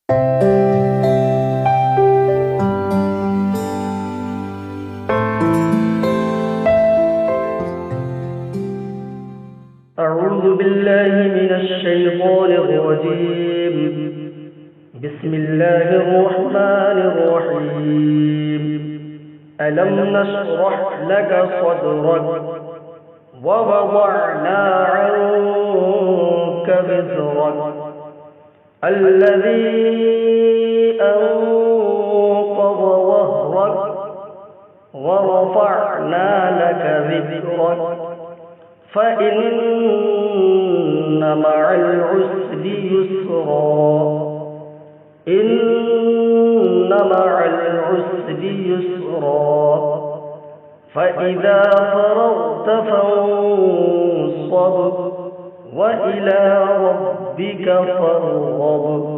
أعوذ بالله من الشيطان الرجيم. بسم الله الرحمن الرحيم. ألم نشرح لك صدرك ووضعنا عنك وزرك الذي أنقض ظهرك ورفعنا لك ذكرك فإن مع العسر يسرا إن مع العسر يسرا فإذا فرغت فانصب وإلى ربك فارغب.